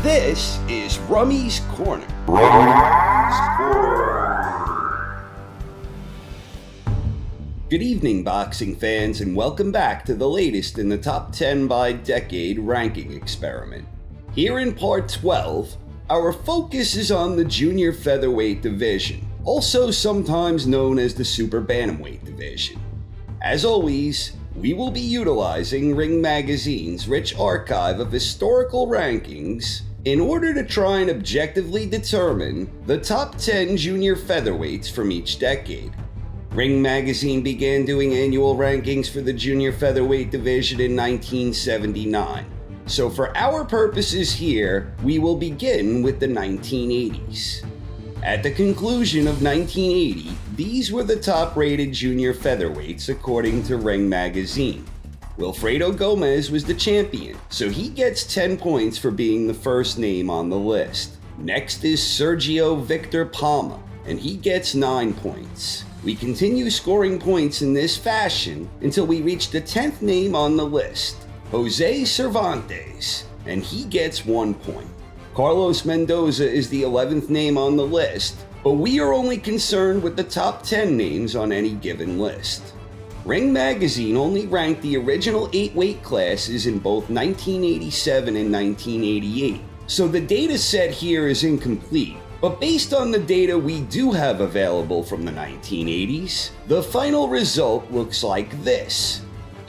This is Rummy's Corner. Good evening, boxing fans, and welcome back to the latest in the top 10 by decade ranking experiment. Here in part 12, our focus is on the Junior Featherweight division, also sometimes known as the Super Bantamweight division. As always, we will be utilizing Ring Magazine's rich archive of historical rankings in order to try and objectively determine the top 10 junior featherweights from each decade. Ring Magazine began doing annual rankings for the junior featherweight division in 1979. So for our purposes here, we will begin with the 1980s. At the conclusion of 1980, these were the top-rated junior featherweights according to Ring Magazine. Wilfredo Gomez was the champion, so he gets 10 points for being the first name on the list. Next is Sergio Victor Palma, and he gets 9 points. We continue scoring points in this fashion until we reach the 10th name on the list, Jose Cervantes, and he gets 1 point. Carlos Mendoza is the 11th name on the list, but we are only concerned with the top 10 names on any given list. Ring Magazine only ranked the original 8 weight classes in both 1987 and 1988, so the data set here is incomplete. But based on the data we do have available from the 1980s, the final result looks like this.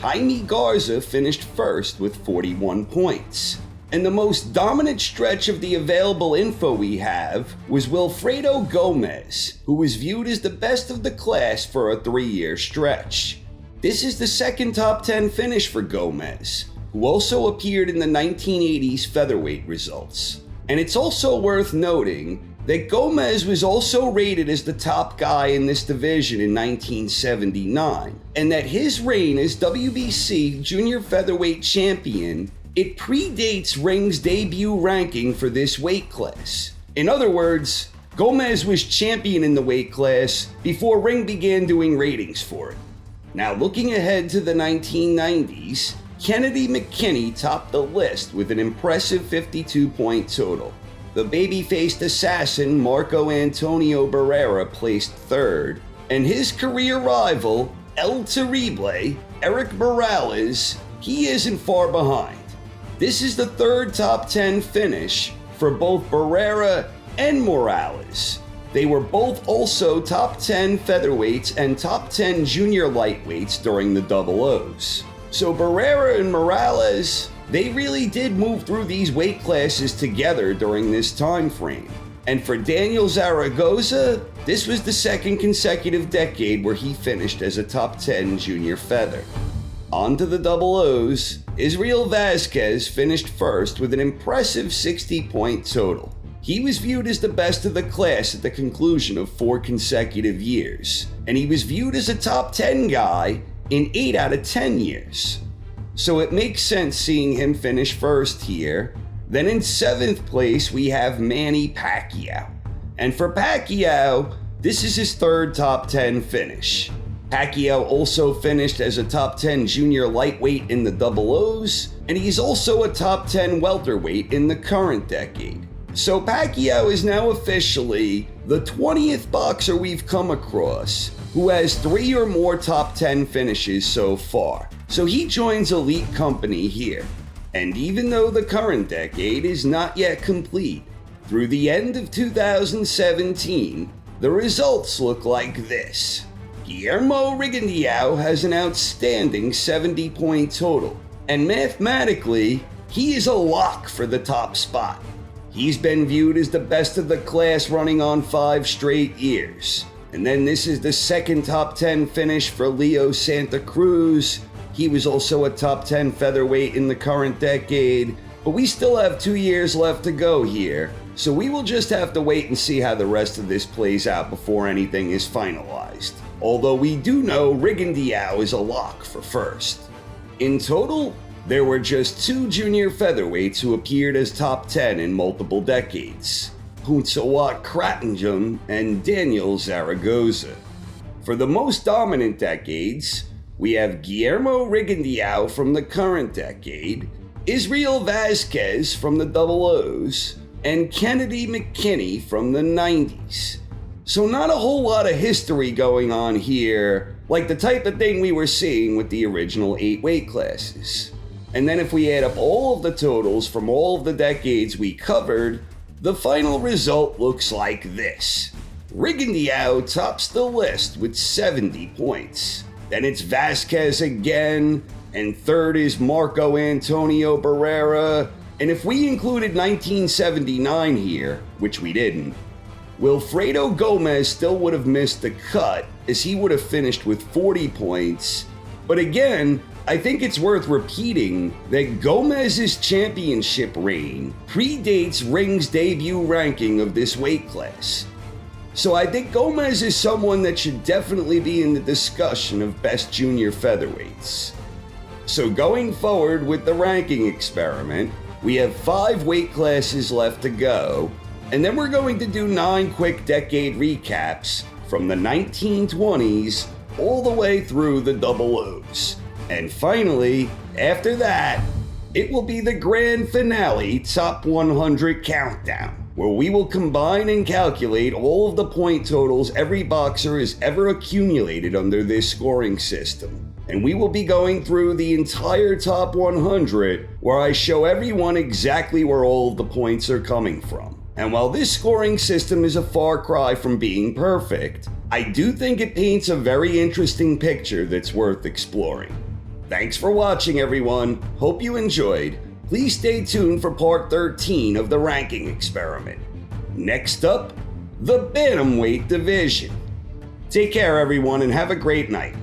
Jaime Garza finished first with 41 points. And the most dominant stretch of the available info we have was Wilfredo Gomez, who was viewed as the best of the class for a 3-year stretch. This is the second top 10 finish for Gomez, who also appeared in the 1980s featherweight results. And it's also worth noting that Gomez was also rated as the top guy in this division in 1979, and that his reign as WBC junior featherweight champion, it predates Ring's debut ranking for this weight class. In other words, Gomez was champion in the weight class before Ring began doing ratings for it. Now looking ahead to the 1990s, Kennedy McKinney topped the list with an impressive 52-point total. The baby-faced assassin Marco Antonio Barrera placed third, and his career rival, El Terrible, Eric Morales, he isn't far behind. This is the third top 10 finish for both Barrera and Morales. They were both also top 10 featherweights and top 10 junior lightweights during the double O's. So Barrera and Morales, they really did move through these weight classes together during this time frame. And for Daniel Zaragoza, this was the second consecutive decade where he finished as a top 10 junior feather. On to the double O's, Israel Vazquez finished first with an impressive 60-point total. He was viewed as the best of the class at the conclusion of 4 consecutive years, and he was viewed as a top 10 guy in 8 out of 10 years. So it makes sense seeing him finish first here. Then in 7th place, we have Manny Pacquiao. And for Pacquiao, this is his third top 10 finish. Pacquiao also finished as a top 10 junior lightweight in the double O's, and he's also a top 10 welterweight in the current decade. So Pacquiao is now officially the 20th boxer we've come across who has 3 or more top 10 finishes so far. So he joins elite company here. And even though the current decade is not yet complete, through the end of 2017, the results look like this. Guillermo Rigondeaux has an outstanding 70-point total, and mathematically, he is a lock for the top spot. He's been viewed as the best of the class running on 5 straight years. And then this is the second top 10 finish for Leo Santa Cruz. He was also a top 10 featherweight in the current decade, but we still have 2 years left to go here, so we will just have to wait and see how the rest of this plays out before anything is finalized. Although we do know Rigondeaux is a lock for first. In total, there were just 2 junior featherweights who appeared as top 10 in multiple decades, Huntawat Kratenjum and Daniel Zaragoza. For the most dominant decades, we have Guillermo Rigondeaux from the current decade, Israel Vasquez from the Double O's, and Kennedy McKinney from the 90s. So not a whole lot of history going on here, like the type of thing we were seeing with the original 8 weight classes. And then if we add up all of the totals from all of the decades we covered, the final result looks like this. Rigondeaux tops the list with 70 points. Then it's Vasquez again, and third is Marco Antonio Barrera. And if we included 1979 here, which we didn't, Wilfredo Gomez still would have missed the cut, as he would have finished with 40 points. But again, I think it's worth repeating that Gomez's championship reign predates Ring's debut ranking of this weight class. So I think Gomez is someone that should definitely be in the discussion of best junior featherweights. So going forward with the ranking experiment, we have 5 weight classes left to go, and then we're going to do 9 quick decade recaps from the 1920s all the way through the Double O's. And finally, after that, it will be the grand finale Top 100 Countdown, where we will combine and calculate all of the point totals every boxer has ever accumulated under this scoring system. And we will be going through the entire Top 100, where I show everyone exactly where all of the points are coming from. And while this scoring system is a far cry from being perfect, I do think it paints a very interesting picture that's worth exploring. Thanks for watching, everyone. Hope you enjoyed. Please stay tuned for part 13 of the ranking experiment. Next up, the bantamweight division. Take care, everyone, and have a great night.